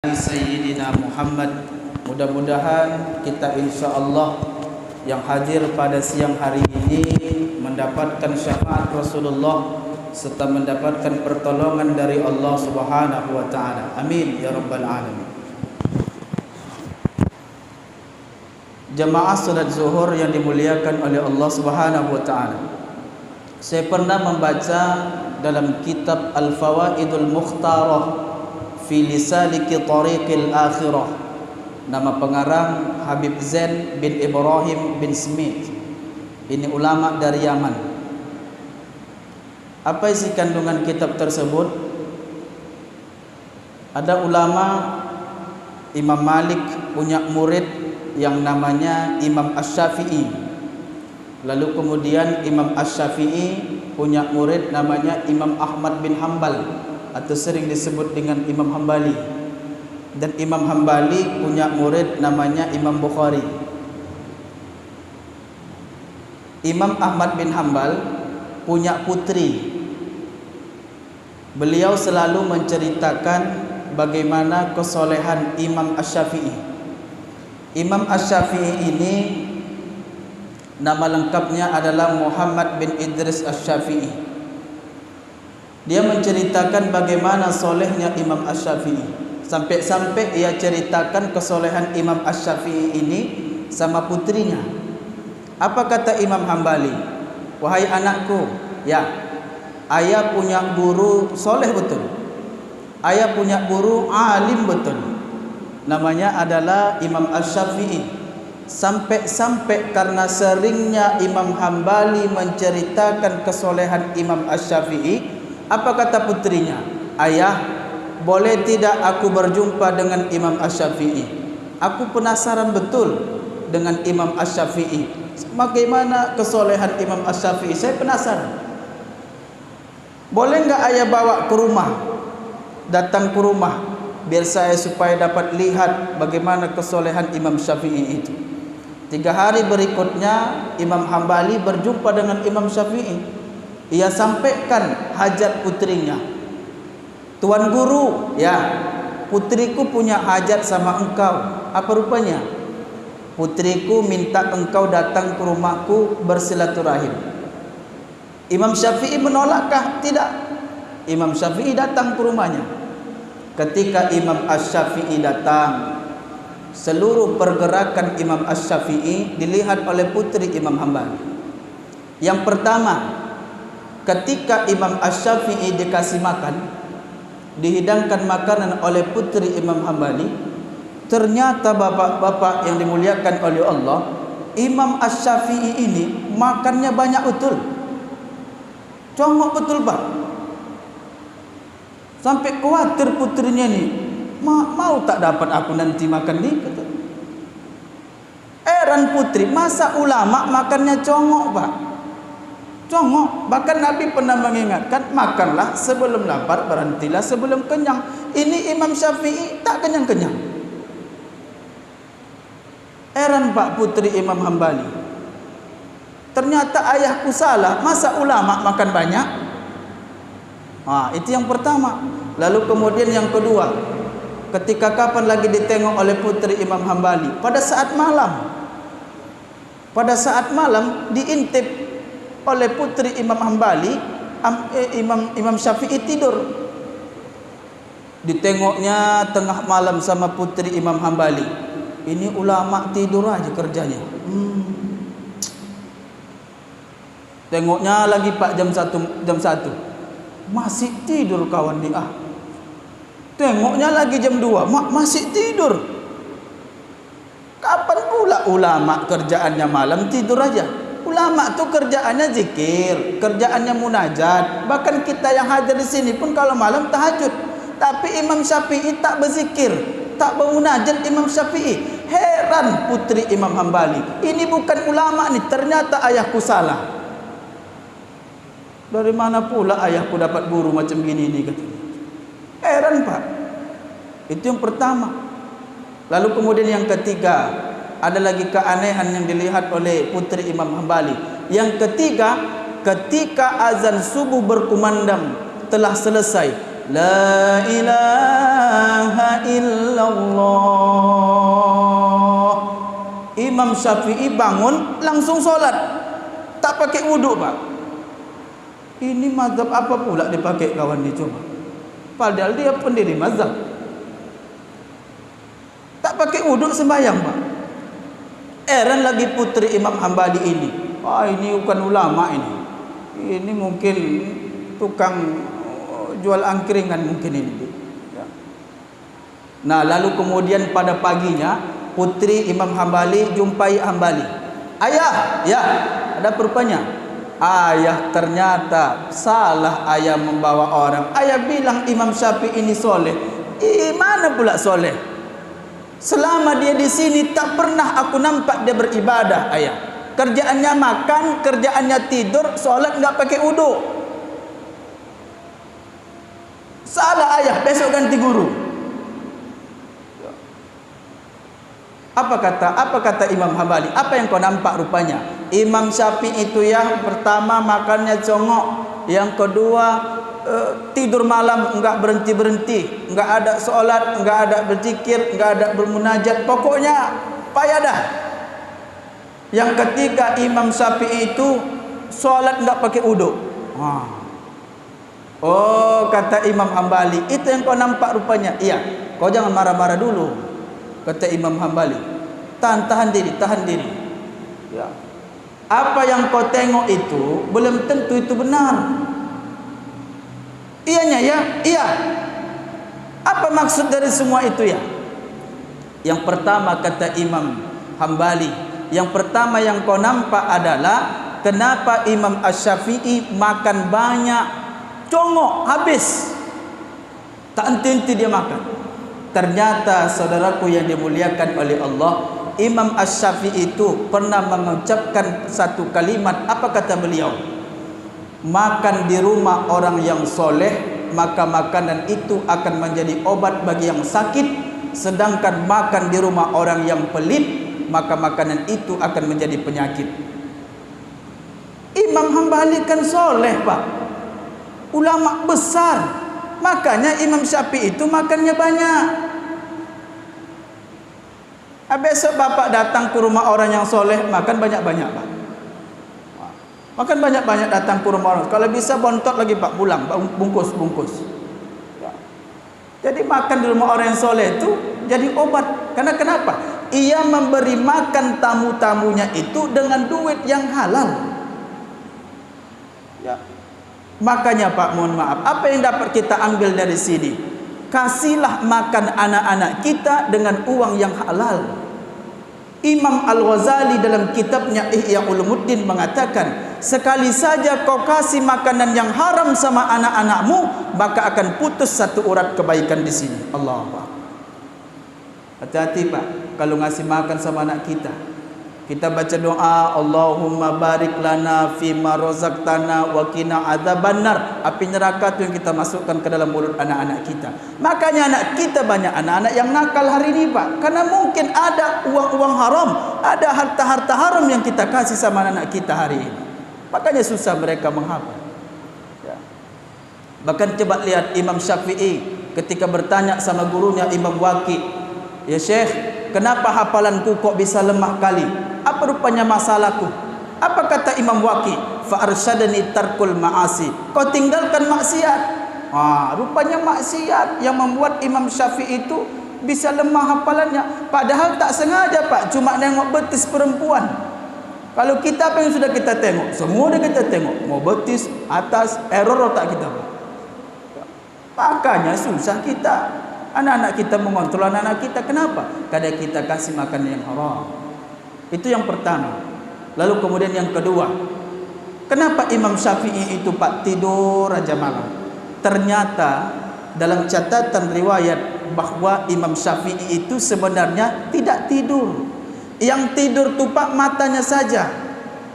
Sayyidina Muhammad. Mudah-mudahan kita insya-Allah yang hadir pada siang hari ini mendapatkan syafaat Rasulullah serta mendapatkan pertolongan dari Allah Subhanahu wa taala. Amin ya rabbal alamin. Jemaah salat zuhur yang dimuliakan oleh Allah Subhanahu wa taala. Saya pernah membaca dalam kitab Al-Fawaidul Mukhtarah fi lisaliki tariqil akhirah, nama pengarang Habib Zain bin Ibrahim bin Smith. Ini ulama dari Yaman. Apa isi kandungan kitab tersebut? Ada ulama Imam Malik punya murid yang namanya Imam Asy-Syafi'i. Lalu kemudian Imam Asy-Syafi'i punya murid namanya Imam Ahmad bin Hanbal, atau sering disebut dengan Imam Hambali. Dan Imam Hambali punya murid namanya Imam Bukhari. Imam Ahmad bin Hanbal punya putri. Beliau selalu menceritakan bagaimana kesolehan Imam Asy-Syafi'i. Imam Asy-Syafi'i ini nama lengkapnya adalah Muhammad bin Idris Asy-Syafi'i. Dia menceritakan bagaimana solehnya Imam Asy-Syafi'i. Sampai-sampai ia ceritakan kesolehan Imam Asy-Syafi'i ini sama putrinya. Apa kata Imam Hambali? Wahai anakku, ya, ayah punya guru soleh betul. Ayah punya guru alim betul. Namanya adalah Imam Asy-Syafi'i. Sampai-sampai karena seringnya Imam Hambali menceritakan kesolehan Imam Asy-Syafi'i, apa kata putrinya? Ayah, boleh tidak aku berjumpa dengan Imam Asy-Syafi'i? Aku penasaran betul dengan Imam Asy-Syafi'i. Bagaimana kesolehan Imam Asy-Syafi'i? Saya penasaran. Boleh enggak ayah bawa ke rumah? Datang ke rumah biar saya supaya dapat lihat bagaimana kesolehan Imam Syafi'i itu. 3 hari berikutnya Imam Hambali berjumpa dengan Imam Syafi'i. Ia sampaikan hajat putrinya. Tuan guru, ya, putriku punya hajat sama engkau. Apa rupanya? Putriku minta engkau datang ke rumahku bersilaturahim. Imam Syafi'i menolakkah? Tidak. Imam Syafi'i datang ke rumahnya. Ketika Imam Asy-Syafi'i datang, seluruh pergerakan Imam Asy-Syafi'i dilihat oleh putri Imam Hambali. Yang pertama, ketika Imam Asy-Syafi'i dikasih makan, dihidangkan makanan oleh putri Imam Hambali, ternyata bapak-bapak yang dimuliakan oleh Allah, Imam Asy-Syafi'i ini makannya banyak betul. Congok betul Pak. Sampai khawatir putrinya ni, mau tak dapat aku nanti makan ni? Heran putri, masa ulama makannya congok Pak? Congok. Bahkan Nabi pernah mengingatkan, makanlah sebelum lapar, berhentilah sebelum kenyang. Ini Imam Syafi'i tak kenyang-kenyang. Heran Pak putri Imam Hambali. Ternyata ayahku salah, masa ulama makan banyak? Itu yang pertama. Lalu kemudian yang kedua, ketika kapan lagi ditengok oleh putri Imam Hambali? Pada saat malam. Pada saat malam diintip oleh putri Imam Hambali, Imam Syafi'i tidur. Ditengoknya tengah malam sama putri Imam Hambali. Ini ulama tidur aja kerjanya. Tengoknya lagi Pak jam 1. Masih tidur kawan ni Tengoknya lagi jam 2, masih tidur. Kapan pula ulama kerjaannya malam tidur aja? Ulama tu kerjaannya zikir, kerjaannya munajat. Bahkan kita yang hadir di sini pun kalau malam tahajud. Tapi Imam Syafi'i tak berzikir, tak bermunajat Imam Syafi'i. Heran putri Imam Hambali. Ini bukan ulama ni, ternyata ayahku salah. Dari mana pula ayahku dapat guru macam gini ni katanya. Heran Pak. Itu yang pertama. Lalu kemudian yang ketiga, ada lagi keanehan yang dilihat oleh putri Imam Hambali. Yang ketiga, ketika azan subuh berkumandang telah selesai, la ilaha ilaha illallah. Imam Syafi'i bangun langsung solat, tak pakai wuduk pak. Ini mazhab apa pula dipakai kawan ni coba? Padahal dia pendiri mazhab. Tak pakai wuduk sembahyang pak. Heran lagi putri Imam Hambali ini. Ini bukan ulama ini. Ini mungkin tukang jual angkringan mungkin ini. Nah, lalu kemudian pada paginya putri Imam Hambali jumpai Hambali. Ayah, ya, ada rupanya. Ayah ternyata salah ayah membawa orang. Ayah bilang Imam Syafi'i ini soleh. Mana pula soleh? Selama dia di sini tak pernah aku nampak dia beribadah, ayah. Kerjaannya makan, kerjaannya tidur, solat enggak pakai wudu. Salah ayah, besok ganti guru. Apa kata Imam Hambali? Apa yang kau nampak rupanya? Imam Syafi'i itu yang pertama makannya congok, yang kedua tidur malam enggak berhenti-berhenti, enggak ada solat, enggak ada berzikir, enggak ada bermunajat, pokoknya payah dah. Yang ketiga Imam Syafi'i itu solat enggak pakai wudu. Oh, kata Imam Hambali, itu yang kau nampak rupanya. Iya, kau jangan marah-marah dulu, kata Imam Hambali. Tahan diri. Ya. Apa yang kau tengok itu belum tentu itu benar. Iyanya ya, iya. Apa maksud dari semua itu ya? Yang pertama kata Imam Hambali, yang pertama yang kau nampak adalah kenapa Imam Asy-Syafi'i makan banyak, congok habis, tak henti-henti dia makan. Ternyata saudaraku yang dimuliakan oleh Allah, Imam Asy-Syafi'i itu pernah mengucapkan satu kalimat. Apa kata beliau? Makan di rumah orang yang soleh, maka makanan itu akan menjadi obat bagi yang sakit. Sedangkan makan di rumah orang yang pelit, maka makanan itu akan menjadi penyakit. Imam Hambali kan soleh pak, ulama besar. Makanya Imam Syafi'i itu makannya banyak. Besok bapak datang ke rumah orang yang soleh, makan banyak-banyak pak. Makan banyak-banyak datang ke rumah orang. Kalau bisa bontot lagi pak, pulang bungkus. Jadi makan di rumah orang yang soleh itu jadi obat. Karena kenapa? Ia memberi makan tamu-tamunya itu dengan duit yang halal. Ya. Makanya pak, mohon maaf, apa yang dapat kita ambil dari sini? Kasihlah makan anak-anak kita dengan uang yang halal. Imam Al-Ghazali dalam kitabnya Ihya Ulumuddin mengatakan, sekali saja kau kasih makanan yang haram sama anak-anakmu, maka akan putus satu urat kebaikan di sini. Allah. Hati-hati pak, kalau ngasih makan sama anak kita, kita baca doa, Allahumma barik lana fima razaqtana wa qina adzabannar. Api neraka itu yang kita masukkan ke dalam mulut anak-anak kita. Makanya anak kita banyak anak-anak yang nakal hari ini pak, karena mungkin ada uang-uang haram, ada harta-harta haram yang kita kasih sama anak kita hari ini. Makanya susah mereka menghafal. Ya. Bahkan coba lihat Imam Syafi'i ketika bertanya sama gurunya Imam Waqi, ya Syekh, kenapa hafalanku kok bisa lemah kali? Apa rupanya masalahku? Apa kata Imam Waqi? Fa arsyadani tarkul ma'asi. Kau tinggalkan maksiat. Rupanya maksiat yang membuat Imam Syafi'i itu bisa lemah hafalannya. Padahal tak sengaja pak, cuma nengok betis perempuan. Kalau kita apa yang sudah kita tengok? Semua dah kita tengok. Mau betis, atas, error tak kita. Makanya susah kita. Anak-anak kita mengontrol anak-anak kita. Kenapa? Karena kita kasih makan yang haram. Itu yang pertama. Lalu kemudian yang kedua, kenapa Imam Syafi'i itu pak tidur aja malam? Ternyata dalam catatan riwayat bahwa Imam Syafi'i itu sebenarnya tidak tidur. Yang tidur tu pak matanya saja,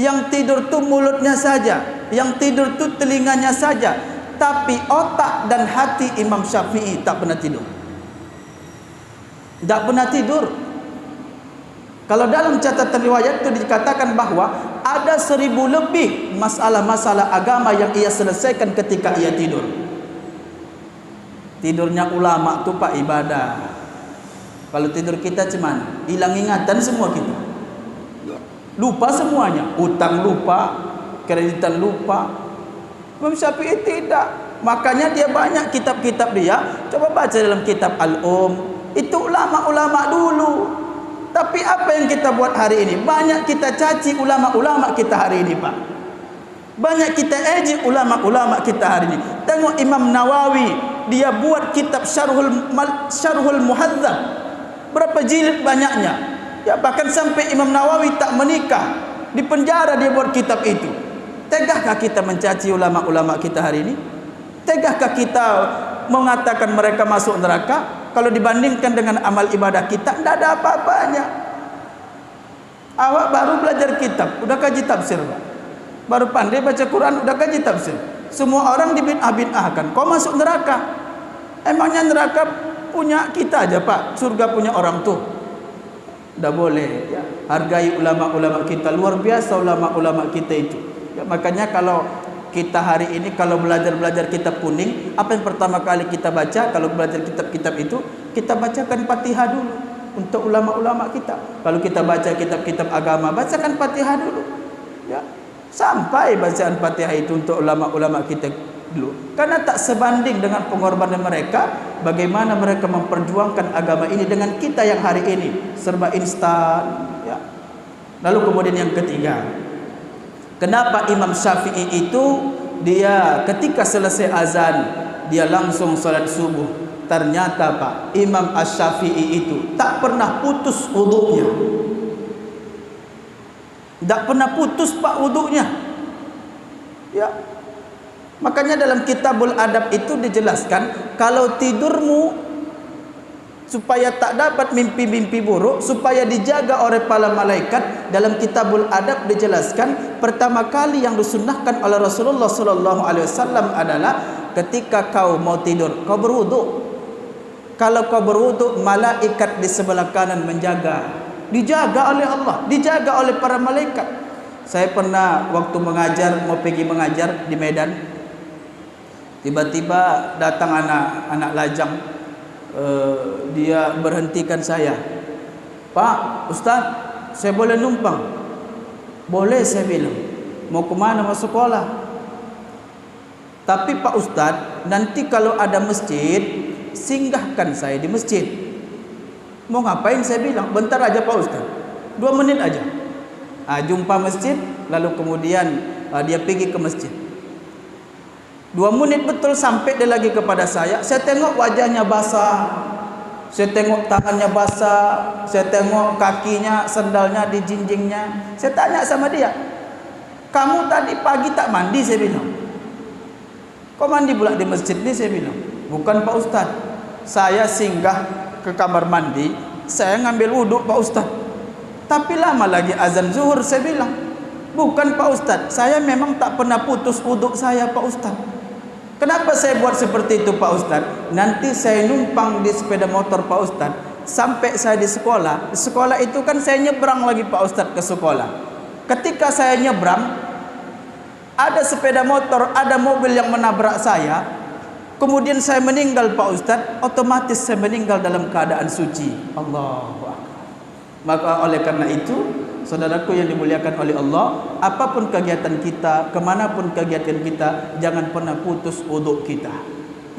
yang tidur tu mulutnya saja, yang tidur tu telinganya saja. Tapi otak dan hati Imam Syafi'i tak pernah tidur. Tak pernah tidur. Kalau dalam catatan riwayat itu dikatakan bahwa ada 1000 lebih masalah-masalah agama yang ia selesaikan ketika ia tidur. Tidurnya ulama tu Pak ibadah. Kalau tidur kita cuman hilang ingatan semua kita. Lupa semuanya, utang lupa, kreditan lupa. Imam Syafi'i tidak. Makanya dia banyak kitab-kitab dia. Coba baca dalam kitab itu ulama-ulama dulu. Tapi apa yang kita buat hari ini? Banyak kita caci ulama-ulama kita hari ini, Pak. Banyak kita ejek ulama-ulama kita hari ini. Tengok Imam Nawawi, dia buat kitab Syarhul Muhadzab. Berapa jilid banyaknya? Ya, bahkan sampai Imam Nawawi tak menikah, di penjara dia buat kitab itu. Tegahkah kita mencaci ulama-ulama kita hari ini? Tegahkah kita mengatakan mereka masuk neraka? Kalau dibandingkan dengan amal ibadah kita, tidak ada apa-apanya. Awak baru belajar kitab, udah kaji tafsir, Pak. Baru pandai baca Quran, udah kaji tafsir. Semua orang dibid'ah-bid'ahkan. Kau masuk neraka. Emangnya neraka punya kita aja, Pak? Surga punya orang tuh. Tidak boleh ya. Hargai ulama-ulama kita. Luar biasa ulama-ulama kita itu ya. Makanya kalau kita hari ini kalau belajar kitab kuning, apa yang pertama kali kita baca? Kalau belajar kitab-kitab itu, kita bacakan Fatihah dulu untuk ulama-ulama kita. Kalau kita baca kitab-kitab agama, bacakan Fatihah dulu ya. Sampai bacaan Fatihah itu untuk ulama-ulama kita dulu. Karena tak sebanding dengan pengorbanan mereka, bagaimana mereka memperjuangkan agama ini dengan kita yang hari ini serba instan ya. Lalu kemudian yang ketiga, kenapa Imam Syafi'i itu dia ketika selesai azan dia langsung salat subuh? Ternyata Pak, Imam Asy-Syafi'i itu tak pernah putus wudunya. Tak pernah putus Pak wudunya. Ya. Makanya dalam Kitabul Adab itu dijelaskan, kalau tidurmu supaya tak dapat mimpi-mimpi buruk, supaya dijaga oleh para malaikat, dalam Kitabul Adab dijelaskan, pertama kali yang disunnahkan oleh Rasulullah sallallahu alaihi wasallam adalah ketika kau mau tidur, kau berwudu. Kalau kau berwudu, malaikat di sebelah kanan menjaga. Dijaga oleh Allah, dijaga oleh para malaikat. Saya pernah waktu mengajar, mau pergi mengajar di Medan, tiba-tiba datang anak lajang. Dia berhentikan saya. Pak Ustaz, saya boleh numpang? Boleh, saya bilang. Mau kemana? Mau sekolah. Tapi Pak Ustaz, nanti kalau ada masjid, singgahkan saya di masjid. Mau ngapain? Saya bilang, bentar aja Pak Ustaz, 2 menit aja. Jumpa masjid, lalu kemudian dia pergi ke masjid. 2 menit betul sampai dia lagi kepada saya. Saya tengok wajahnya basah, saya tengok tangannya basah, saya tengok kakinya, sandalnya dijinjingnya. Saya tanya sama dia, kamu tadi pagi tak mandi? Saya bilang. Kok mandi pula di masjid ni? Saya bilang. Bukan Pak Ustaz, saya singgah ke kamar mandi, saya ngambil wuduk Pak Ustaz. Tapi lama lagi azan zuhur. Saya bilang, bukan Pak Ustaz, saya memang tak pernah putus wuduk saya Pak Ustaz. Kenapa saya buat seperti itu Pak Ustaz? Nanti saya numpang di sepeda motor Pak Ustaz, sampai saya di sekolah itu kan saya nyebrang lagi Pak Ustaz ke sekolah. Ketika saya nyebrang, ada sepeda motor, ada mobil yang menabrak saya, kemudian saya meninggal Pak Ustaz, otomatis saya meninggal dalam keadaan suci. Allahu Akbar. Maka oleh karena itu, saudaraku yang dimuliakan oleh Allah, apapun kegiatan kita, kemanapun kegiatan kita, jangan pernah putus wuduk kita.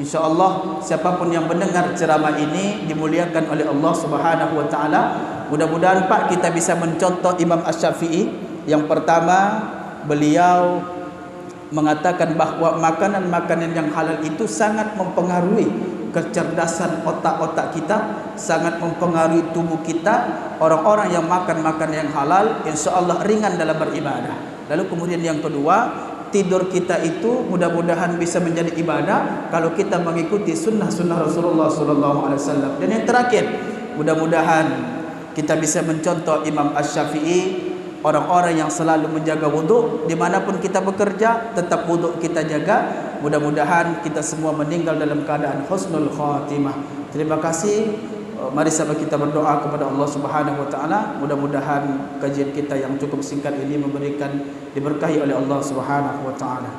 InsyaAllah siapapun yang mendengar ceramah ini dimuliakan oleh Allah Subhanahu wa ta'ala. Mudah-mudahan Pak kita bisa mencontoh Imam Asy-Syafi'i. Yang pertama, beliau mengatakan bahawa makanan-makanan yang halal itu sangat mempengaruhi kecerdasan otak-otak kita, sangat mempengaruhi tubuh kita. Orang-orang yang makan makanan yang halal, insya-Allah ringan dalam beribadah. Lalu kemudian yang kedua, tidur kita itu mudah-mudahan bisa menjadi ibadah kalau kita mengikuti sunnah-sunnah Rasulullah SAW. Dan yang terakhir, mudah-mudahan kita bisa mencontoh Imam Asy-Syafi'i, orang-orang yang selalu menjaga wuduk. Dimanapun kita bekerja, tetap wuduk kita jaga. Mudah-mudahan kita semua meninggal dalam keadaan husnul khatimah. Terima kasih. Mari sama kita berdoa kepada Allah Subhanahu wa ta'ala. Mudah-mudahan kajian kita yang cukup singkat ini diberkahi oleh Allah Subhanahu wa ta'ala.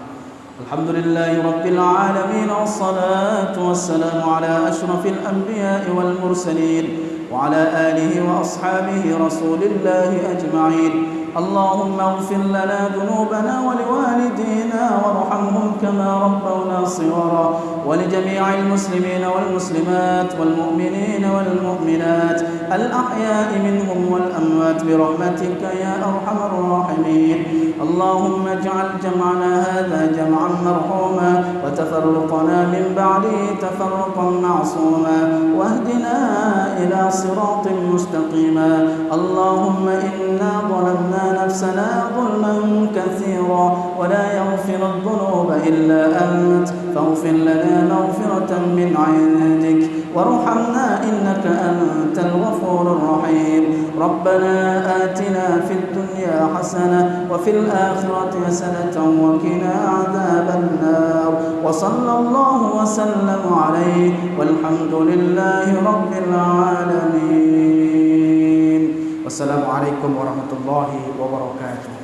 الحمد لله رب العالمين، والصلاة والسلام على أشرف الأنبياء والمرسلين وعلى آله وأصحابه رسول الله أجمعين. اللهم اغفر لنا ذنوبنا ولوالدينا وارحمهم كما ربونا صغارا، ولجميع المسلمين والمسلمات والمؤمنين والمؤمنات الأحياء منهم والأموات برحمتك يا أرحم الراحمين. اللهم اجعل جمعنا هذا جمعا مرحوما، وتفرقنا من بعده تفرقا معصوما، واهدنا إلى صراط مستقيما. اللهم إنا ظلمنا نفسنا ظلما كثيرا ولا يغفر الذنوب إلا أنت، فاغفر لنا مغفرة من عندك وارحمنا إنك أنت الغفور الرحيم. ربنا آتنا في الدنيا حسنة وفي الآخرة حسنة وقنا عذاب النار، وصلى الله وسلم عليه والحمد لله رب العالمين. والسلام عليكم ورحمة الله وبركاته.